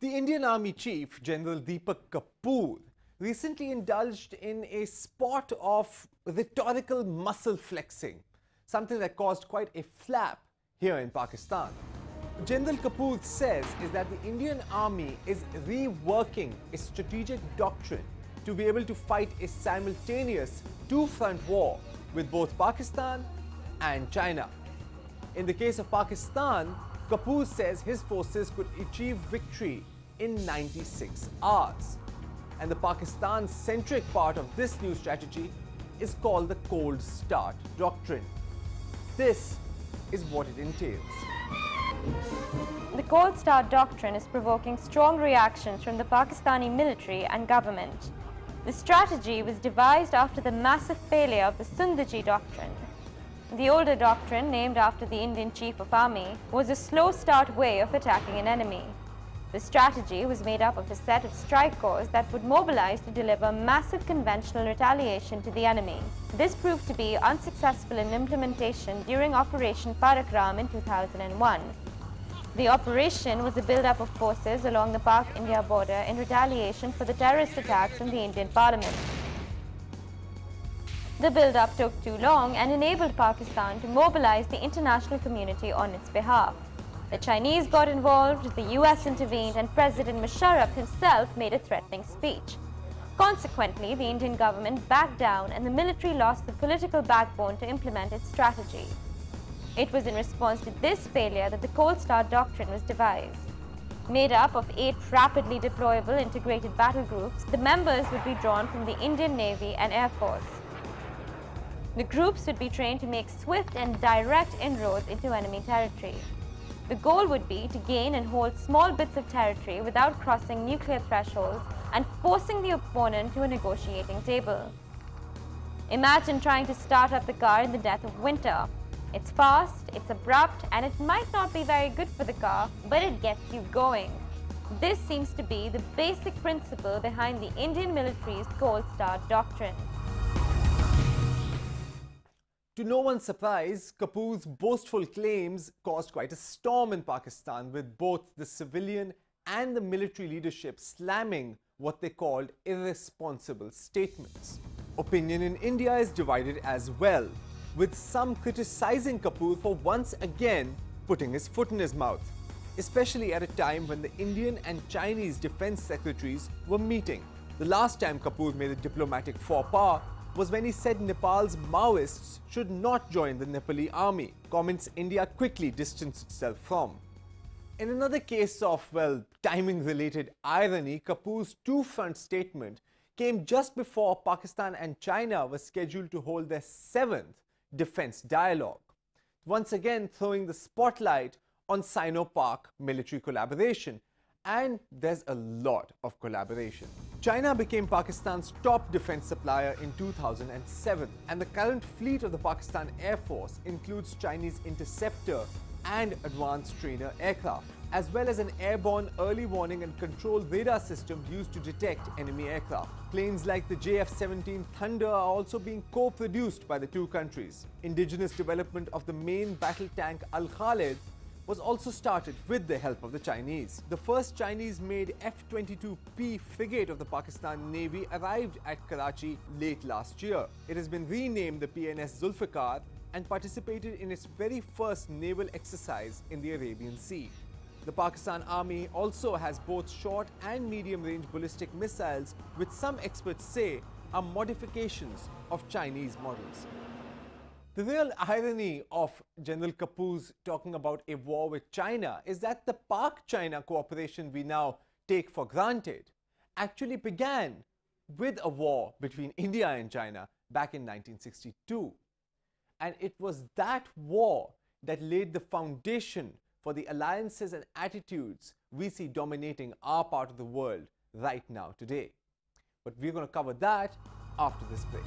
The Indian Army Chief, General Deepak Kapoor, recently indulged in a spot of rhetorical muscle flexing, something that caused quite a flap here in Pakistan. General Kapoor says is that the Indian Army is reworking its strategic doctrine to be able to fight a simultaneous two-front war with both Pakistan and China. In the case of Pakistan, Kapoor says his forces could achieve victory in 96 hours. And the Pakistan-centric part of this new strategy is called the Cold Start Doctrine. This is what it entails. The Cold Start Doctrine is provoking strong reactions from the Pakistani military and government. The strategy was devised after the massive failure of the Sundaji Doctrine. The older doctrine, named after the Indian Chief of Army, was a slow start way of attacking an enemy. The strategy was made up of a set of strike corps that would mobilize to deliver massive conventional retaliation to the enemy. This proved to be unsuccessful in implementation during Operation Parakram in 2001. The operation was a build-up of forces along the Pak-India border in retaliation for the terrorist attacks on the Indian Parliament. The build-up took too long and enabled Pakistan to mobilize the international community on its behalf. The Chinese got involved, the US intervened, and President Musharraf himself made a threatening speech. Consequently, the Indian government backed down and the military lost the political backbone to implement its strategy. It was in response to this failure that the Cold Start Doctrine was devised. Made up of 8 rapidly deployable integrated battle groups, the members would be drawn from the Indian Navy and Air Force. The groups would be trained to make swift and direct inroads into enemy territory. The goal would be to gain and hold small bits of territory without crossing nuclear thresholds and forcing the opponent to a negotiating table. Imagine trying to start up the car in the depth of winter. It's fast, it's abrupt, and it might not be very good for the car, but it gets you going. This seems to be the basic principle behind the Indian military's Cold Start Doctrine. To no one's surprise, Kapoor's boastful claims caused quite a storm in Pakistan, with both the civilian and the military leadership slamming what they called irresponsible statements. Opinion in India is divided as well, with some criticizing Kapoor for once again putting his foot in his mouth, especially at a time when the Indian and Chinese defense secretaries were meeting. The last time Kapoor made a diplomatic faux pas was when he said Nepal's Maoists should not join the Nepali army, comments India quickly distanced itself from. In another case of, well, timing-related irony, Kapoor's two-front statement came just before Pakistan and China were scheduled to hold their 7th defense dialogue, once again throwing the spotlight on Sino-Pak military collaboration. And there's a lot of collaboration. China became Pakistan's top defense supplier in 2007, and the current fleet of the Pakistan Air Force includes Chinese interceptor and advanced trainer aircraft, as well as an airborne early warning and control radar system used to detect enemy aircraft. Planes like the JF-17 Thunder are also being co-produced by the two countries. Indigenous development of the main battle tank Al-Khalid was also started with the help of the Chinese. The first Chinese-made F-22P frigate of the Pakistan Navy arrived at Karachi late last year. It has been renamed the PNS Zulfikar and participated in its very first naval exercise in the Arabian Sea. The Pakistan Army also has both short and medium-range ballistic missiles, which some experts say are modifications of Chinese models. The real irony of General Kapoor's talking about a war with China is that the Pak-China cooperation we now take for granted actually began with a war between India and China back in 1962. And it was that war that laid the foundation for the alliances and attitudes we see dominating our part of the world right now today. But we're going to cover that after this break.